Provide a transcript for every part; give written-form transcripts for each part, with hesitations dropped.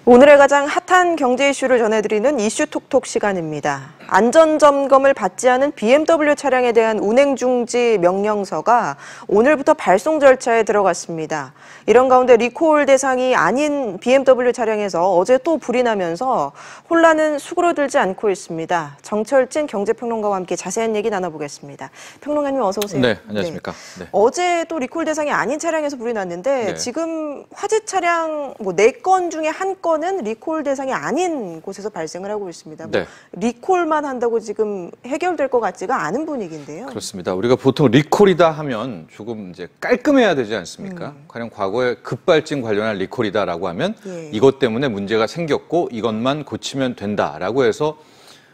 오늘의 가장 핫한 경제 이슈를 전해드리는 이슈 톡톡 시간입니다. 안전점검을 받지 않은 BMW 차량에 대한 운행 중지 명령서가 오늘부터 발송 절차에 들어갔습니다. 이런 가운데 리콜 대상이 아닌 BMW 차량에서 어제 또 불이 나면서 혼란은 수그러들지 않고 있습니다. 정철진 경제평론가와 함께 자세한 얘기 나눠보겠습니다. 평론가님 어서 오세요. 네, 안녕하십니까. 네. 어제 또 리콜 대상이 아닌 차량에서 불이 났는데 지금 화재 차량 4건 중에 1건은 리콜 대상이 아닌 곳에서 발생을 하고 있습니다. 네. 리콜만 한다고 지금 해결될 것 같지가 않은 분위기인데요. 그렇습니다. 우리가 보통 리콜이다 하면 조금 이제 깔끔해야 되지 않습니까? 가령 과거에 급발진 관련한 리콜이다라고 하면 이것 때문에 문제가 생겼고 이것만 고치면 된다라고 해서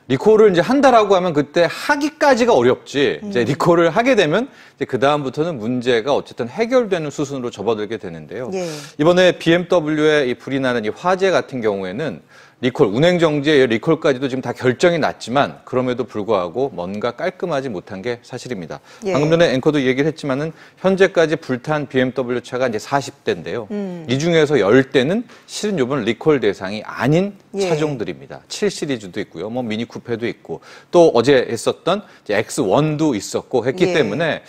리콜을 이제 한다라고 하면 그때 하기까지가 어렵지. 이제 리콜을 하게 되면 이제 그 다음부터는 문제가 어쨌든 해결되는 수순으로 접어들게 되는데요. 이번에 BMW의 이 불이 나는 이 화재 같은 경우에는 리콜, 운행 정지에 리콜까지도 지금 다 결정이 났지만 그럼에도 불구하고 뭔가 깔끔하지 못한 게 사실입니다. 방금 전에 앵커도 얘기를 했지만은 현재까지 불탄 BMW 차가 이제 40대인데요. 이 중에서 10대는 실은 이번 리콜 대상이 아닌 차종들입니다. 7 시리즈도 있고요. 뭐 미니 쿠페도 있고 또 어제 했었던 이제 X1도 있었고 했기 때문에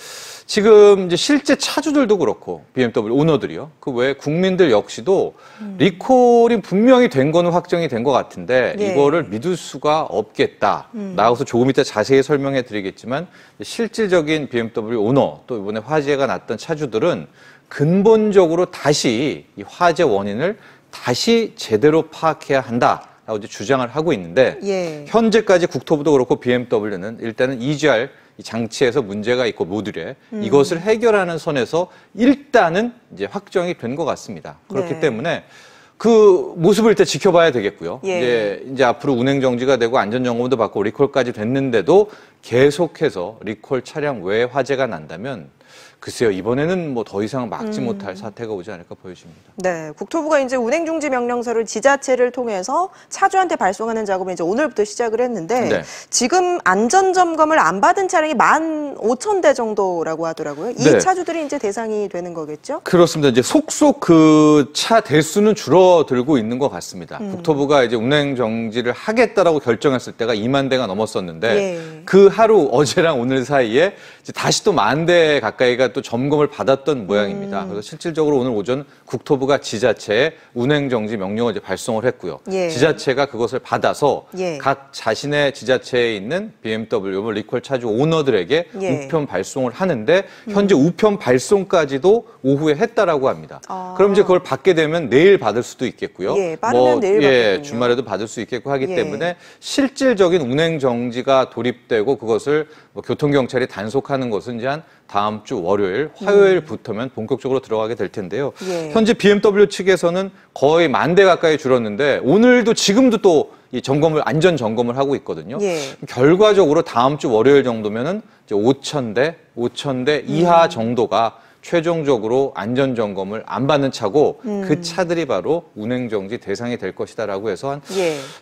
지금 이제 실제 차주들도 그렇고 BMW 오너들이요. 그 외에 국민들 역시도 리콜이 분명히 된 거는 확정이 된 것 같은데 이거를 믿을 수가 없겠다. 나가서 조금 이따 자세히 설명해 드리겠지만 실질적인 BMW 오너 또 이번에 화재가 났던 차주들은 근본적으로 다시 이 화재 원인을 다시 제대로 파악해야 한다라고 이제 주장을 하고 있는데 현재까지 국토부도 그렇고 BMW는 일단은 EGR 이 장치에서 문제가 있고 모듈에 이것을 해결하는 선에서 일단은 이제 확정이 된 것 같습니다. 그렇기 때문에 그 모습을 일단 지켜봐야 되겠고요. 이제 앞으로 운행 정지가 되고 안전 점검도 받고 리콜까지 됐는데도 계속해서 리콜 차량 외에 화재가 난다면 글쎄요, 이번에는 뭐 더 이상 막지 못할 사태가 오지 않을까 보여집니다. 네, 국토부가 이제 운행 중지 명령서를 지자체를 통해서 차주한테 발송하는 작업을 이제 오늘부터 시작을 했는데 지금 안전 점검을 안 받은 차량이 15,000대 정도라고 하더라고요. 이 차주들이 이제 대상이 되는 거겠죠? 그렇습니다. 이제 속속 그 차 대수는 줄어들고 있는 것 같습니다. 국토부가 이제 운행 정지를 하겠다라고 결정했을 때가 2만 대가 넘었었는데 그 하루 어제랑 오늘 사이에 이제 다시 또 10,000대 가까이가 또 점검을 받았던 모양입니다. 그래서 실질적으로 오늘 오전 국토부가 지자체에 운행정지 명령을 이제 발송을 했고요. 지자체가 그것을 받아서 각 자신의 지자체에 있는 BMW 리콜 차주 오너들에게 우편 발송을 하는데 현재 우편 발송까지도 오후에 했다라고 합니다. 그럼 이제 그걸 받게 되면 내일 받을 수도 있겠고요. 빠르면 내일 받겠군요. 주말에도 받을 수 있겠고 하기 때문에 실질적인 운행정지가 도입되고 그것을 뭐 교통경찰이 단속하는 것은 이제 한 다음 주 월요일, 화요일부터면 본격적으로 들어가게 될 텐데요. 현재 BMW 측에서는 거의 10,000대 가까이 줄었는데 오늘도 지금도 또 이 안전 점검을 하고 있거든요. 결과적으로 다음 주 월요일 정도면은 이제 5,000대 이하 정도가 최종적으로 안전 점검을 안 받는 차고 그 차들이 바로 운행 정지 대상이 될 것이다라고 해서 한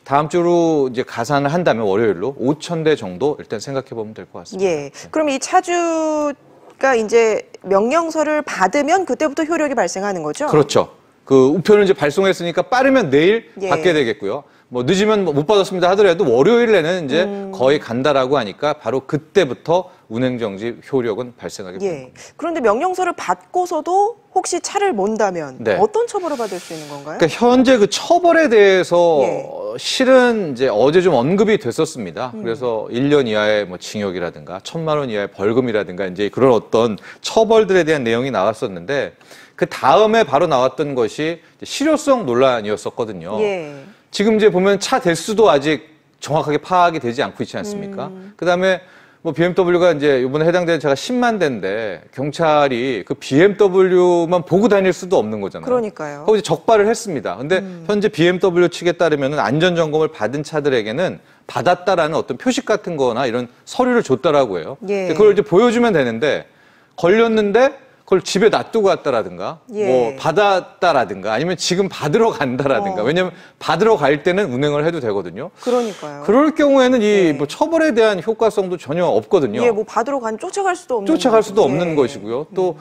다음 주로 이제 가산을 한다면 월요일로 5,000대 정도 일단 생각해 보면 될 것 같습니다. 그럼 이 차주가 이제 명령서를 받으면 그때부터 효력이 발생하는 거죠? 그렇죠. 그 우편을 이제 발송했으니까 빠르면 내일 받게 되겠고요. 뭐 늦으면 못 받았습니다 하더라도 월요일에는 이제 거의 간다라고 하니까 바로 그때부터 운행정지 효력은 발생하게 됩니다. 그런데 명령서를 받고서도 혹시 차를 몬다면 어떤 처벌을 받을 수 있는 건가요? 그러니까 현재 그 처벌에 대해서 실은 이제 어제 좀 언급이 됐었습니다. 그래서 1년 이하의 뭐 징역이라든가 1,000만 원 이하의 벌금이라든가 이제 그런 어떤 처벌들에 대한 내용이 나왔었는데 그 다음에 바로 나왔던 것이 실효성 논란이었었거든요. 지금 이제 보면 차 대수도 아직 정확하게 파악이 되지 않고 있지 않습니까? 그다음에 뭐 BMW가 이제 이번에 해당되는 차가 10만 대인데 경찰이 그 BMW만 보고 다닐 수도 없는 거잖아요. 그러니까요. 거기서 적발을 했습니다. 근데 현재 BMW 측에 따르면 안전 점검을 받은 차들에게는 받았다라는 어떤 표식 같은 거나 이런 서류를 줬다라고 해요. 그걸 이제 보여주면 되는데 걸렸는데 그걸 집에 놔두고 왔다라든가 뭐 받았다라든가 아니면 지금 받으러 간다라든가 왜냐하면 받으러 갈 때는 운행을 해도 되거든요. 그러니까요. 그럴 경우에는 이 뭐 처벌에 대한 효과성도 전혀 없거든요. 뭐 받으러 쫓아갈 수도 없는 쫓아갈 수도 없는 것이고요. 또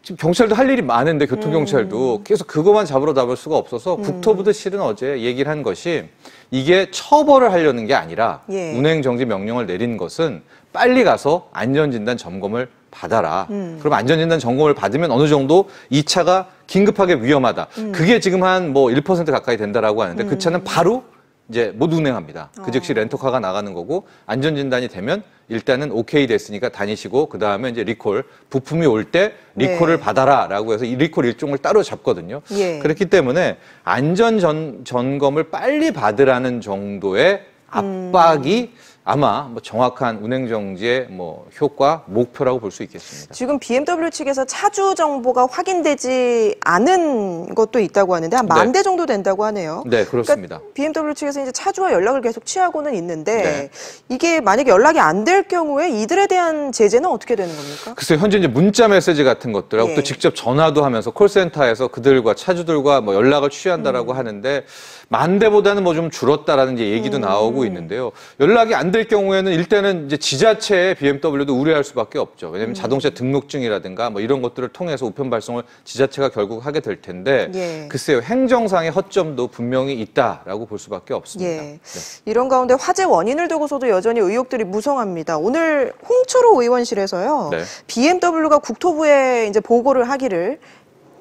지금 경찰도 할 일이 많은데 교통경찰도 계속 그것만 잡으러 나올 수가 없어서 국토부도 실은 어제 얘기를 한 것이 이게 처벌을 하려는 게 아니라 예. 운행정지 명령을 내린 것은 빨리 가서 안전진단 점검을 받아라. 그럼 안전진단 점검을 받으면 어느 정도 이 차가 긴급하게 위험하다. 그게 지금 한 뭐 1% 가까이 된다라고 하는데 그 차는 바로 이제 못 운행합니다. 그 즉시 렌터카가 나가는 거고 안전진단이 되면 일단은 오케이 됐으니까 다니시고 그 다음에 이제 리콜 부품이 올 때 리콜을 네. 받아라라고 해서 이 리콜 일종을 따로 잡거든요. 예. 그렇기 때문에 안전 점검을 빨리 받으라는 정도의 압박이 아마 뭐 정확한 운행정지의 뭐 효과, 목표라고 볼 수 있겠습니다. 지금 BMW 측에서 차주 정보가 확인되지 않은 것도 있다고 하는데 한 10,000대 정도 된다고 하네요. 네, 그렇습니다. 그러니까 BMW 측에서 이제 차주와 연락을 계속 취하고는 있는데 네. 이게 만약에 연락이 안 될 경우에 이들에 대한 제재는 어떻게 되는 겁니까? 글쎄요, 현재 이제 문자 메시지 같은 것들하고 예. 또 직접 전화도 하면서 콜센터에서 그들과 차주들과 뭐 연락을 취한다라고 하는데 10,000대보다는 뭐 좀 줄었다라는 이제 얘기도 나오고 있는데요. 연락이 안 될 경우에는 일단은 이제 지자체의 BMW도 우려할 수밖에 없죠. 왜냐하면 자동차 등록증이라든가 뭐 이런 것들을 통해서 우편 발송을 지자체가 결국 하게 될 텐데 예. 글쎄요, 행정상의 허점도 분명히 있다라고 볼 수밖에 없습니다. 예. 네. 이런 가운데 화재 원인을 두고서도 여전히 의혹들이 무성합니다. 오늘 홍철호 의원실에서요. 네. BMW가 국토부에 이제 보고를 하기를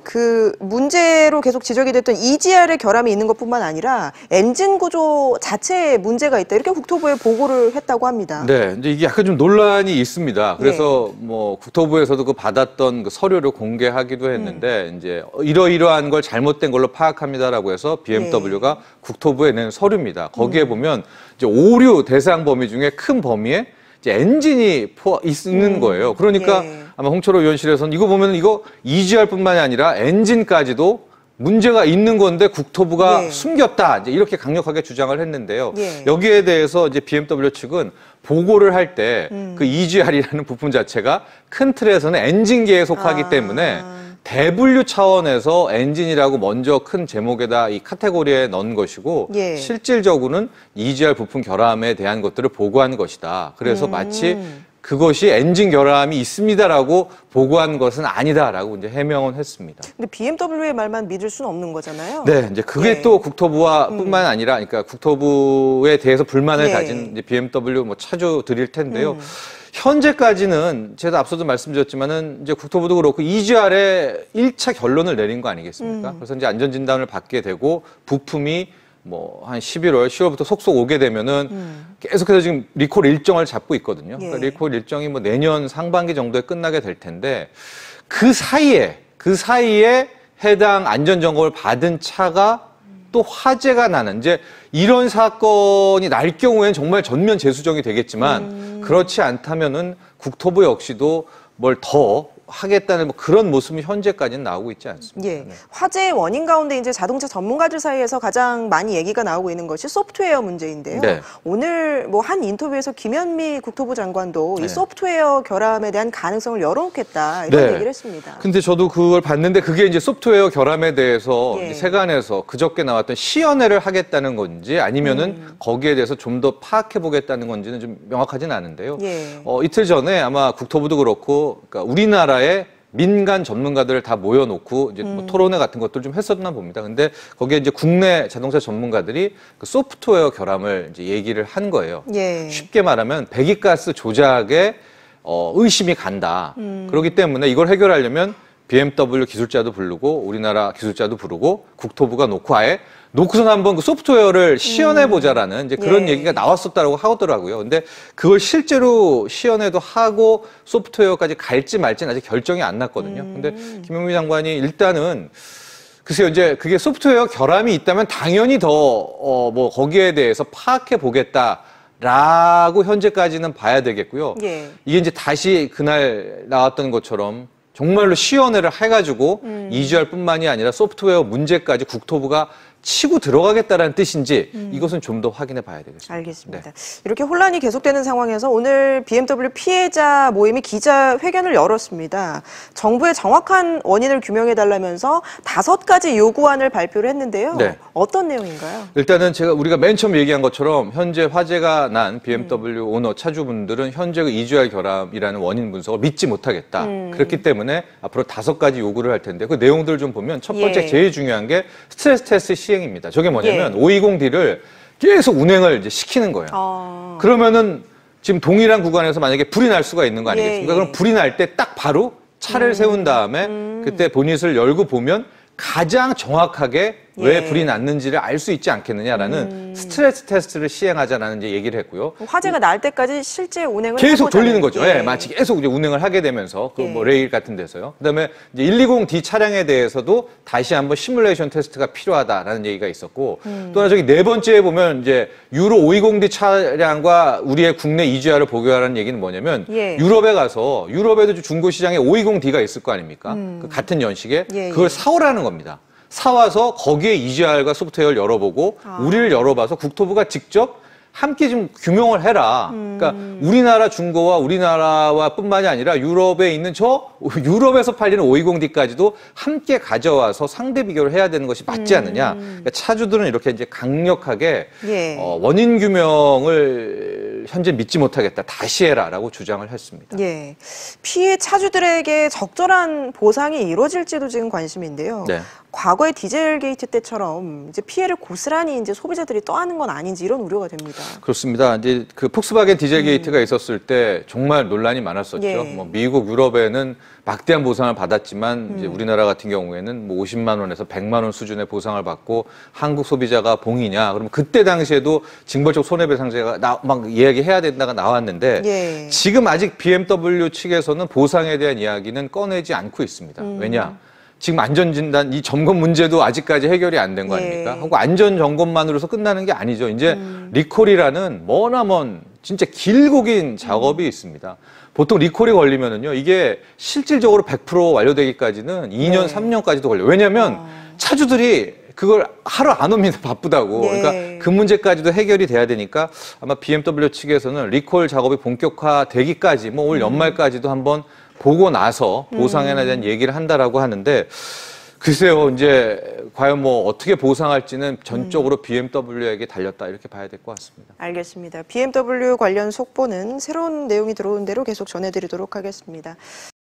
그 문제로 계속 지적이 됐던 EGR의 결함이 있는 것뿐만 아니라 엔진 구조 자체에 문제가 있다. 이렇게 국토부에 보고를 했다고 합니다. 네, 이제 이게 약간 좀 논란이 있습니다. 그래서 뭐 국토부에서도 그 받았던 그 서류를 공개하기도 했는데 이제 이러이러한 걸 잘못된 걸로 파악합니다라고 해서 BMW가 국토부에 낸 서류입니다. 거기에 보면 이제 오류 대상 범위 중에 큰 범위에 이제 엔진이 있는 거예요. 그러니까 예. 아마 홍철호 의원실에서는 이거 보면 이거 EGR뿐만이 아니라 엔진까지도 문제가 있는 건데 국토부가 예. 숨겼다. 이제 이렇게 강력하게 주장을 했는데요. 예. 여기에 대해서 이제 BMW 측은 보고를 할 때 그 EGR이라는 부품 자체가 큰 틀에서는 엔진계에 속하기 때문에 대분류 차원에서 엔진이라고 먼저 큰 제목에다 이 카테고리에 넣은 것이고 예. 실질적으로는 EGR 부품 결함에 대한 것들을 보고한 것이다. 그래서 마치 그것이 엔진 결함이 있습니다라고 보고한 것은 아니다라고 이제 해명은 했습니다. 근데 BMW의 말만 믿을 수는 없는 거잖아요. 네, 이제 그게 예. 또 국토부와 뿐만 아니라, 그러니까 국토부에 대해서 불만을 예. 가진 이제 BMW 뭐 차주들일 텐데요. 현재까지는 제가 앞서도 말씀드렸지만은 이제 국토부도 그렇고 EGR의 1차 결론을 내린 거 아니겠습니까? 그래서 이제 안전진단을 받게 되고 부품이 뭐 한 11월, 10월부터 속속 오게 되면은 계속해서 지금 리콜 일정을 잡고 있거든요. 예. 그러니까 리콜 일정이 뭐 내년 상반기 정도에 끝나게 될 텐데 그 사이에 해당 안전점검을 받은 차가 또 화재가 나는 이제 이런 사건이 날 경우에는 정말 전면 재수정이 되겠지만 그렇지 않다면은 국토부 역시도 뭘 더 하겠다는 뭐 그런 모습이 현재까지는 나오고 있지 않습니다. 예. 네. 화재의 원인 가운데 이제 자동차 전문가들 사이에서 가장 많이 얘기가 나오고 있는 것이 소프트웨어 문제인데요. 네. 오늘 뭐 한 인터뷰에서 김현미 국토부 장관도 네. 이 소프트웨어 결함에 대한 가능성을 열어놓겠다 이런 네. 얘기를 했습니다. 근데 저도 그걸 봤는데 그게 이제 소프트웨어 결함에 대해서 예. 이제 세간에서 그저께 나왔던 시연회를 하겠다는 건지 아니면은 거기에 대해서 좀 더 파악해 보겠다는 건지는 좀 명확하진 않은데요. 예. 이틀 전에 아마 국토부도 그렇고 그러니까 우리나라의 민간 전문가들을 다 모여놓고 이제 뭐 토론회 같은 것들 좀 했었나 봅니다. 근데 거기에 이제 국내 자동차 전문가들이 그 소프트웨어 결함을 이제 얘기를 한 거예요. 예. 쉽게 말하면 배기가스 조작에 의심이 간다. 그렇기 때문에 이걸 해결하려면 BMW 기술자도 부르고 우리나라 기술자도 부르고 국토부가 놓고선 한번 그 소프트웨어를 시연해보자라는 이제 그런 예. 얘기가 나왔었다고 하더라고요. 근데 그걸 실제로 시연회도 하고 소프트웨어까지 갈지 말지는 아직 결정이 안 났거든요. 근데 김용민 장관이 일단은 글쎄요, 이제 그게 소프트웨어 결함이 있다면 당연히 더, 뭐 거기에 대해서 파악해 보겠다라고 현재까지는 봐야 되겠고요. 예. 이게 이제 다시 그날 나왔던 것처럼 정말로 시연회를 해가지고 EGR뿐만이 아니라 소프트웨어 문제까지 국토부가 치고 들어가겠다라는 뜻인지 이것은 좀 더 확인해 봐야 되겠습니다. 알겠습니다. 네. 이렇게 혼란이 계속되는 상황에서 오늘 BMW 피해자 모임이 기자회견을 열었습니다. 정부의 정확한 원인을 규명해달라면서 5가지 요구안을 발표를 했는데요. 네. 어떤 내용인가요? 일단은 우리가 맨 처음 얘기한 것처럼 현재 화재가 난 BMW 오너 차주분들은 현재 그 이주할 결함이라는 원인 분석을 믿지 못하겠다. 그렇기 때문에 앞으로 5가지 요구를 할 텐데 그 내용들을 좀 보면 첫 번째 예. 제일 중요한 게 스트레스 테스트 시행입니다. 저게 뭐냐면 예. 520D를 계속 운행을 이제 시키는 거예요. 그러면은 지금 동일한 구간에서 만약에 불이 날 수가 있는 거 아니겠습니까? 예, 예. 그럼 불이 날 때 딱 바로 차를 세운 다음에 그때 보닛을 열고 보면 가장 정확하게 왜 예. 불이 났는지를 알 수 있지 않겠느냐라는 스트레스 테스트를 시행하자라는 이제 얘기를 했고요. 화재가 날 때까지 실제 운행을 계속 해보자는. 돌리는 거죠. 예. 예, 마치 계속 이제 운행을 하게 되면서 그 예. 뭐 레일 같은 데서요. 그다음에 이제 120D 차량에 대해서도 다시 한번 시뮬레이션 테스트가 필요하다라는 얘기가 있었고 또 하나 저기 네 번째에 보면 이제 유로 520D 차량과 우리의 국내 이주화를 보교하라는 얘기는 뭐냐면 예. 유럽에 가서 유럽에도 중고 시장에 520D가 있을 거 아닙니까? 그 같은 연식에 예, 그걸 예. 사오라는 겁니다. 사와서 거기에 EGR과 소프트웨어를 열어보고 우리를 열어봐서 국토부가 직접 함께 좀 규명을 해라. 그러니까 우리나라 중고와 우리나라와 뿐만이 아니라 유럽에 있는 유럽에서 팔리는 520D까지도 함께 가져와서 상대 비교를 해야 되는 것이 맞지 않느냐. 그러니까 차주들은 이렇게 이제 강력하게 예. 원인 규명을 현재 믿지 못하겠다. 다시 해라라고 주장을 했습니다. 예. 피해 차주들에게 적절한 보상이 이루어질지도 지금 관심인데요. 네. 과거의 디젤 게이트 때처럼 이제 피해를 고스란히 이제 소비자들이 떠안는 건 아닌지 이런 우려가 됩니다. 그렇습니다. 이제 그 폭스바겐 디젤 게이트가 있었을 때 정말 논란이 많았었죠. 예. 뭐 미국, 유럽에는 막대한 보상을 받았지만 이제 우리나라 같은 경우에는 뭐 50만 원에서 100만 원 수준의 보상을 받고 한국 소비자가 봉이냐? 그러면 그때 당시에도 징벌적 손해배상제가 막 이야기해야 된다가 나왔는데 예. 지금 아직 BMW 측에서는 보상에 대한 이야기는 꺼내지 않고 있습니다. 왜냐? 지금 안전진단, 이 점검 문제도 아직까지 해결이 안 된 거 아닙니까? 예. 하고 안전점검만으로서 끝나는 게 아니죠. 이제 리콜이라는 머나먼 진짜 길고 긴 작업이 있습니다. 보통 리콜이 걸리면은요, 이게 실질적으로 100% 완료되기까지는 2년, 네. 3년까지도 걸려요. 왜냐면 차주들이 그걸 하러 안 옵니다. 바쁘다고. 네. 그러니까 그 문제까지도 해결이 돼야 되니까 아마 BMW 측에서는 리콜 작업이 본격화되기까지 뭐 올 연말까지도 한번 보고 나서 보상에 대한 얘기를 한다라고 하는데 글쎄요, 이제 과연 뭐 어떻게 보상할지는 전적으로 BMW에게 달렸다 이렇게 봐야 될 것 같습니다. 알겠습니다. BMW 관련 속보는 새로운 내용이 들어온 대로 계속 전해드리도록 하겠습니다.